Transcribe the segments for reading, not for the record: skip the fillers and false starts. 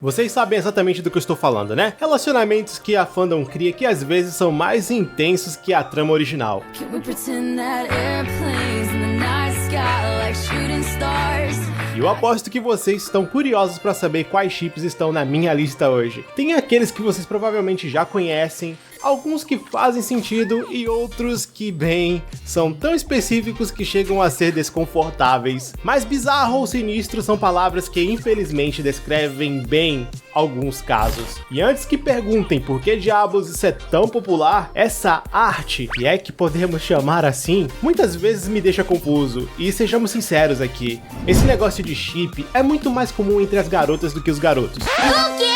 Vocês sabem exatamente do que eu estou falando, né? Relacionamentos que a fandom cria que às vezes são mais intensos que a trama original. E eu aposto que vocês estão curiosos para saber quais chips estão na minha lista hoje. Tem aqueles que vocês provavelmente já conhecem, alguns que fazem sentido e outros que, bem, são tão específicos que chegam a ser desconfortáveis. Mas bizarro ou sinistro são palavras que infelizmente descrevem bem alguns casos. E antes que perguntem por que diabos isso é tão popular, essa arte, que é que podemos chamar assim, muitas vezes me deixa confuso. E sejamos sinceros aqui, esse negócio de chip é muito mais comum entre as garotas do que os garotos. O quê?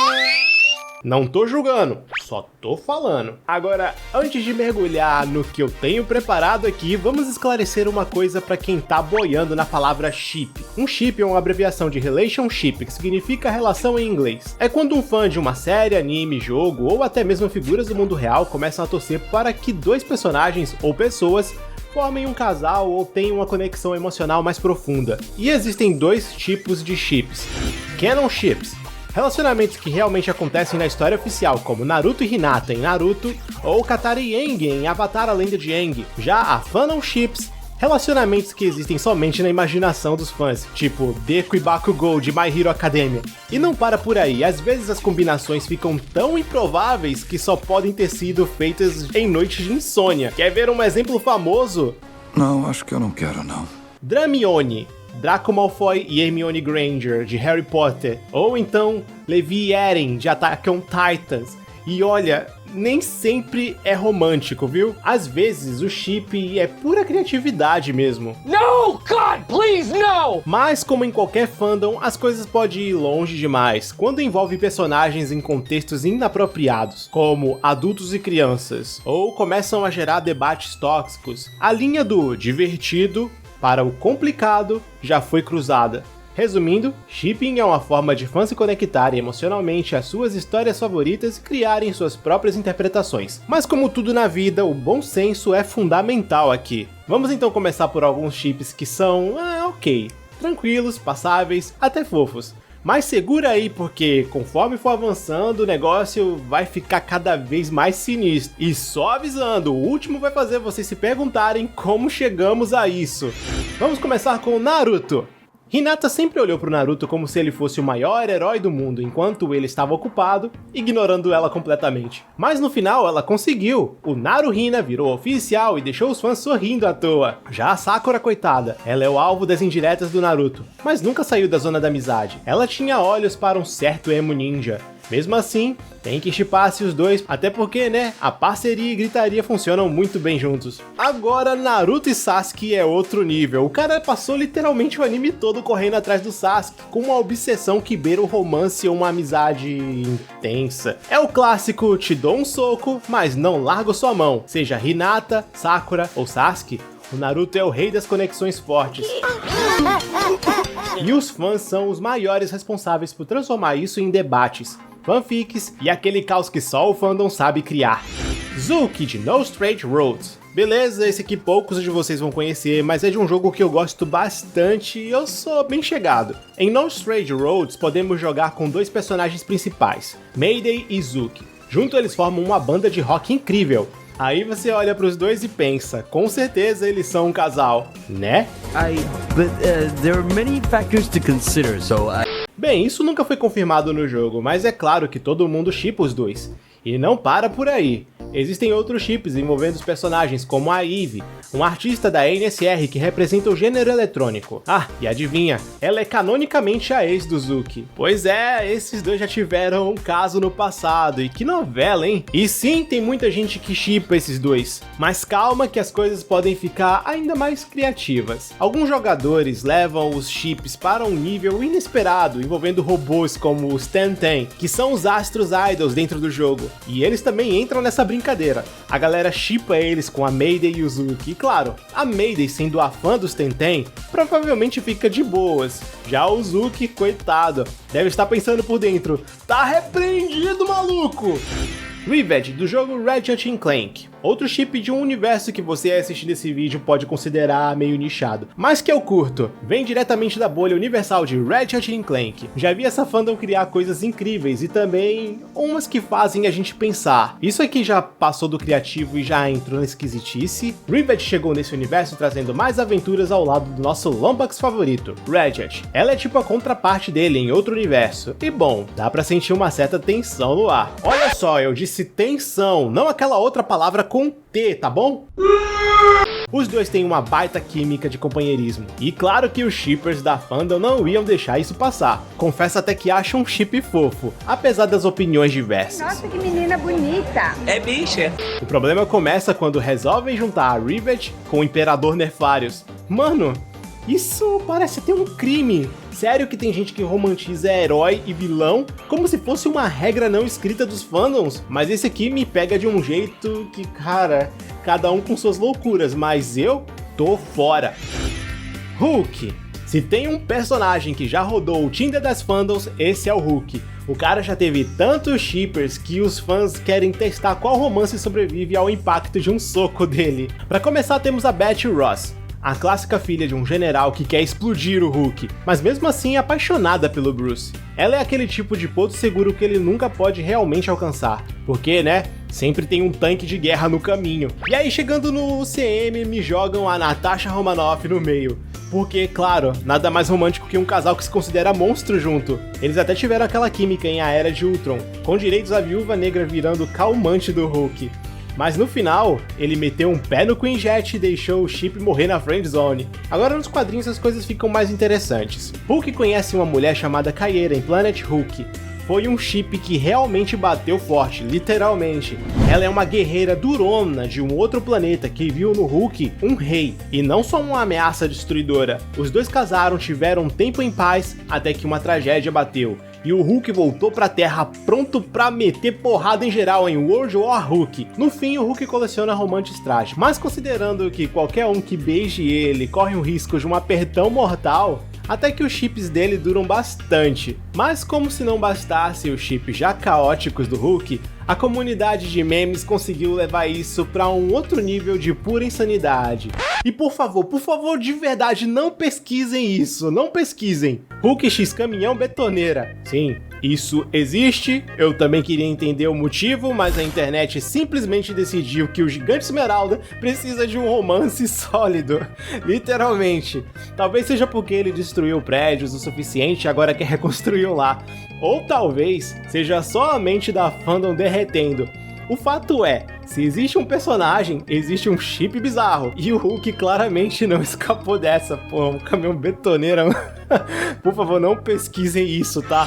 Não tô julgando, só tô falando. Agora, antes de mergulhar no que eu tenho preparado aqui, vamos esclarecer uma coisa pra quem tá boiando na palavra chip. Um chip é uma abreviação de relationship, que significa relação em inglês. É quando um fã de uma série, anime, jogo ou até mesmo figuras do mundo real começam a torcer para que dois personagens ou pessoas formem um casal ou tenham uma conexão emocional mais profunda. E existem dois tipos de chips: canon chips, relacionamentos que realmente acontecem na história oficial, como Naruto e Hinata em Naruto, ou Katara e Aang em Avatar: A Lenda de Aang. Já a Fanon Ships, relacionamentos que existem somente na imaginação dos fãs, tipo Deku e Bakugou de My Hero Academia. E não para por aí, às vezes as combinações ficam tão improváveis que só podem ter sido feitas em noites de insônia. Quer ver um exemplo famoso? Não, acho que eu não quero, não. Dramione, Draco Malfoy e Hermione Granger, de Harry Potter. Ou então, Levi e Eren, de Attack on Titans. E olha, nem sempre é romântico, viu? Às vezes o chip é pura criatividade mesmo. No, God, please, no! Mas como em qualquer fandom, as coisas podem ir longe demais quando envolve personagens em contextos inapropriados, como adultos e crianças, ou começam a gerar debates tóxicos. A linha do divertido para o complicado já foi cruzada. Resumindo, shipping é uma forma de fãs se conectarem emocionalmente às suas histórias favoritas e criarem suas próprias interpretações. Mas como tudo na vida, o bom senso é fundamental aqui. Vamos então começar por alguns chips que são, ok, tranquilos, passáveis, até fofos. Mas segura aí, porque conforme for avançando, o negócio vai ficar cada vez mais sinistro. E só avisando, o último vai fazer vocês se perguntarem como chegamos a isso. Vamos começar com Naruto. Hinata sempre olhou pro Naruto como se ele fosse o maior herói do mundo, enquanto ele estava ocupado, ignorando ela completamente. Mas no final ela conseguiu. O Naruhina virou oficial e deixou os fãs sorrindo à toa. Já a Sakura, coitada, ela é o alvo das indiretas do Naruto, mas nunca saiu da zona da amizade. Ela tinha olhos para um certo emo ninja. Mesmo assim, tem que shippar-se os dois, até porque, né, a parceria e gritaria funcionam muito bem juntos. Agora, Naruto e Sasuke é outro nível. O cara passou literalmente o anime todo correndo atrás do Sasuke, com uma obsessão que beira o romance ou uma amizade intensa. É o clássico, te dou um soco, mas não largo sua mão. Seja Hinata, Sakura ou Sasuke, o Naruto é o rei das conexões fortes. E os fãs são os maiores responsáveis por transformar isso em debates, fanfics e aquele caos que só o fandom sabe criar. Zuki, de No Straight Roads. Beleza, esse aqui poucos de vocês vão conhecer, mas é de um jogo que eu gosto bastante e eu sou bem chegado. Em No Straight Roads podemos jogar com dois personagens principais, Mayday e Zuki. Junto eles formam uma banda de rock incrível. Aí você olha pros dois e pensa, com certeza eles são um casal, né? There are many factors to consider, so Bem, isso nunca foi confirmado no jogo, mas é claro que todo mundo shippa os dois. E não para por aí. Existem outros chips envolvendo os personagens, como a Eve, uma artista da NSR que representa o gênero eletrônico. Ah, e adivinha, ela é canonicamente a ex do Zuki. Pois é, esses dois já tiveram um caso no passado, e que novela, hein? E sim, tem muita gente que shippa esses dois, mas calma que as coisas podem ficar ainda mais criativas. Alguns jogadores levam os chips para um nível inesperado, envolvendo robôs como os Tenten, que são os astros idols dentro do jogo, e eles também entram nessa brincadeira. A galera shippa eles com a Mayday e o Zuki. E claro, a Mayday, sendo a fã dos Tenten, provavelmente fica de boas. Já o Zuki, coitado, deve estar pensando por dentro, tá repreendido, maluco! Rivet, do jogo Ratchet & Clank. Outro chip de um universo que você assistindo esse vídeo pode considerar meio nichado, mas que eu curto. Vem diretamente da bolha universal de Ratchet & Clank. Já vi essa fandom criar coisas incríveis e também umas que fazem a gente pensar. Isso aqui já passou do criativo e já entrou na esquisitice. Rivet chegou nesse universo trazendo mais aventuras ao lado do nosso Lombax favorito, Ratchet. Ela é tipo a contraparte dele em outro universo. E bom, dá pra sentir uma certa tensão no ar. Olha só, eu disse tensão, não aquela outra palavra com T, tá bom? Os dois têm uma baita química de companheirismo, e claro que os shippers da fandom não iam deixar isso passar. Confesso até que acham um chip fofo, apesar das opiniões diversas. Nossa, que menina bonita! É bicha. O problema começa quando resolvem juntar a Rivet com o Imperador Nefarious. Mano, isso parece ter um crime. Sério que tem gente que romantiza herói e vilão como se fosse uma regra não escrita dos fandoms? Mas esse aqui me pega de um jeito que, cara, cada um com suas loucuras, mas eu tô fora. Hulk. Se tem um personagem que já rodou o Tinder das fandoms, esse é o Hulk. O cara já teve tantos shippers que os fãs querem testar qual romance sobrevive ao impacto de um soco dele. Pra começar, temos a Betty Ross, a clássica filha de um general que quer explodir o Hulk, mas mesmo assim é apaixonada pelo Bruce. Ela é aquele tipo de ponto seguro que ele nunca pode realmente alcançar, porque, né, sempre tem um tanque de guerra no caminho. E aí, chegando no UCM, me jogam a Natasha Romanoff no meio. Porque, claro, nada mais romântico que um casal que se considera monstro junto. Eles até tiveram aquela química em A Era de Ultron, com direitos à Viúva Negra virando calmante do Hulk. Mas no final, ele meteu um pé no Queen Jet e deixou o Chip morrer na friendzone. Agora nos quadrinhos as coisas ficam mais interessantes. Hulk conhece uma mulher chamada Kaera em Planet Hulk. Foi um chip que realmente bateu forte, literalmente. Ela é uma guerreira durona de um outro planeta que viu no Hulk um rei, e não só uma ameaça destruidora. Os dois casaram, tiveram um tempo em paz, até que uma tragédia bateu. E o Hulk voltou pra Terra pronto pra meter porrada em geral em World War Hulk. No fim, o Hulk coleciona romances trágicos, mas considerando que qualquer um que beije ele corre o risco de um apertão mortal, até que os chips dele duram bastante. Mas como se não bastasse os chips já caóticos do Hulk, a comunidade de memes conseguiu levar isso pra um outro nível de pura insanidade. E por favor, de verdade, não pesquisem isso, não pesquisem. Hulk X Caminhão Betoneira. Sim, isso existe, eu também queria entender o motivo, mas a internet simplesmente decidiu que o Gigante Esmeralda precisa de um romance sólido, literalmente. Talvez seja porque ele destruiu prédios o suficiente e agora quer reconstruir lá. Ou talvez seja só a mente da fandom derretendo. O fato é, se existe um personagem, existe um chip bizarro. E o Hulk claramente não escapou dessa, pô, um caminhão betoneira. Por favor, não pesquisem isso, tá?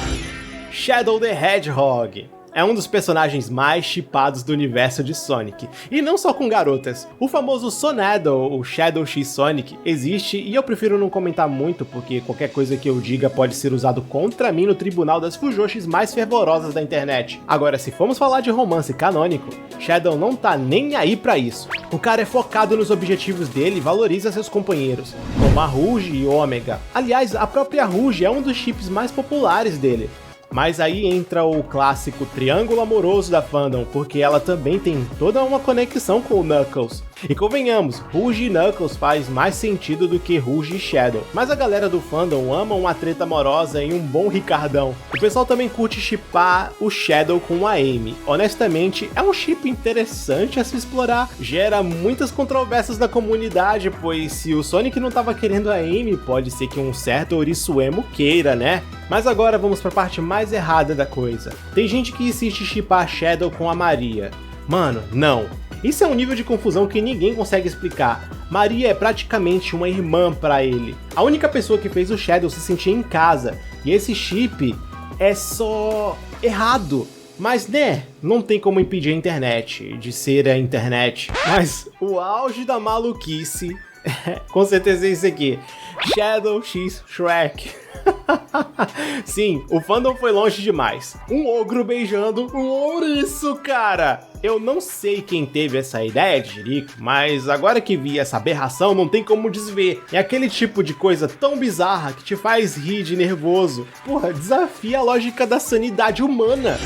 Shadow the Hedgehog é um dos personagens mais shippados do universo de Sonic, e não só com garotas. O famoso Sonaddle, o Shadow X Sonic, existe e eu prefiro não comentar muito porque qualquer coisa que eu diga pode ser usado contra mim no tribunal das fujoshis mais fervorosas da internet. Agora, se formos falar de romance canônico, Shadow não tá nem aí pra isso. O cara é focado nos objetivos dele e valoriza seus companheiros, como a Rouge e Omega. Aliás, a própria Rouge é um dos chips mais populares dele. Mas aí entra o clássico triângulo amoroso da fandom, porque ela também tem toda uma conexão com o Knuckles. E convenhamos, Rouge e Knuckles faz mais sentido do que Rouge e Shadow, mas a galera do fandom ama uma treta amorosa e um bom Ricardão. O pessoal também curte shippar o Shadow com a Amy. Honestamente, é um chip interessante a se explorar, gera muitas controvérsias na comunidade, pois se o Sonic não tava querendo a Amy, pode ser que um certo Ouriçuemo queira, né? Mas agora vamos pra parte mais errada da coisa. Tem gente que insiste em shippar Shadow com a Maria. Mano, não. Isso é um nível de confusão que ninguém consegue explicar. Maria é praticamente uma irmã pra ele. A única pessoa que fez o Shadow se sentir em casa. E esse chip é só errado. Mas né, não tem como impedir a internet de ser a internet. Mas o auge da maluquice com certeza é isso aqui. Shadow X Shrek. Sim, o fandom foi longe demais. Um ogro beijando um ouriço, cara. Eu não sei quem teve essa ideia de jirico, mas agora que vi essa aberração não tem como desver. É aquele tipo de coisa tão bizarra que te faz rir de nervoso. Porra, desafia a lógica da sanidade humana.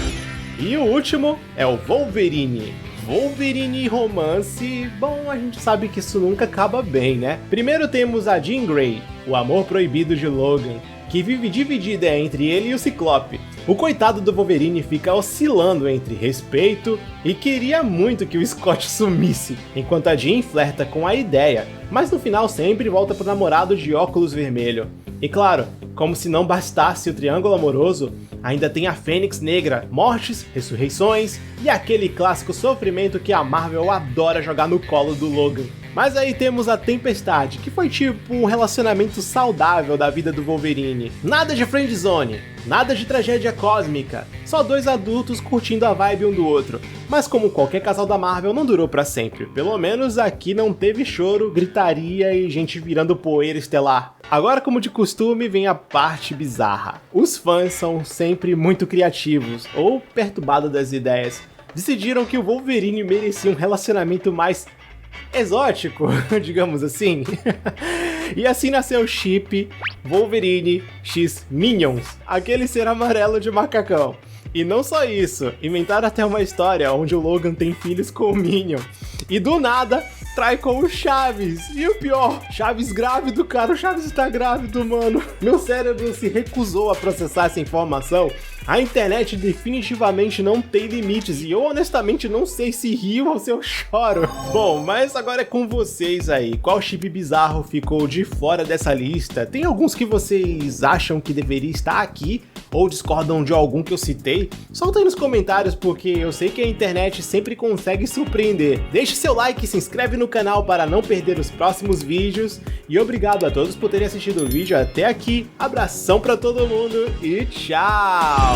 E o último é o Wolverine. Wolverine e romance, bom, a gente sabe que isso nunca acaba bem, né? Primeiro temos a Jean Grey, o amor proibido de Logan, que vive dividida entre ele e o Ciclope. O coitado do Wolverine fica oscilando entre respeito e queria muito que o Scott sumisse, enquanto a Jean flerta com a ideia, mas no final sempre volta pro namorado de óculos vermelho. E claro, como se não bastasse o triângulo amoroso, ainda tem a Fênix Negra, mortes, ressurreições e aquele clássico sofrimento que a Marvel adora jogar no colo do Logan. Mas aí temos a Tempestade, que foi tipo um relacionamento saudável da vida do Wolverine. Nada de friendzone, nada de tragédia cósmica, só dois adultos curtindo a vibe um do outro. Mas como qualquer casal da Marvel, não durou pra sempre. Pelo menos aqui não teve choro, gritaria e gente virando poeira estelar. Agora, como de costume, vem a parte bizarra. Os fãs são sempre muito criativos, ou perturbados das ideias. Decidiram que o Wolverine merecia um relacionamento mais exótico, digamos assim. E assim nasceu o chip Wolverine x Minions, aquele ser amarelo de macacão. E não só isso, inventaram até uma história onde o Logan tem filhos com o Minion. E do nada, trai com o Chaves. E o pior, Chaves grávido, cara, o Chaves está grávido, mano. Meu cérebro se recusou a processar essa informação. A internet definitivamente não tem limites e eu honestamente não sei se rio ou se eu choro. Bom, mas agora é com vocês aí. Qual chip bizarro ficou de fora dessa lista? Tem alguns que vocês acham que deveria estar aqui ou discordam de algum que eu citei? Solta aí nos comentários porque eu sei que a internet sempre consegue surpreender. Deixe seu like e se inscreve no canal para não perder os próximos vídeos. E obrigado a todos por terem assistido o vídeo até aqui. Abração pra todo mundo e tchau!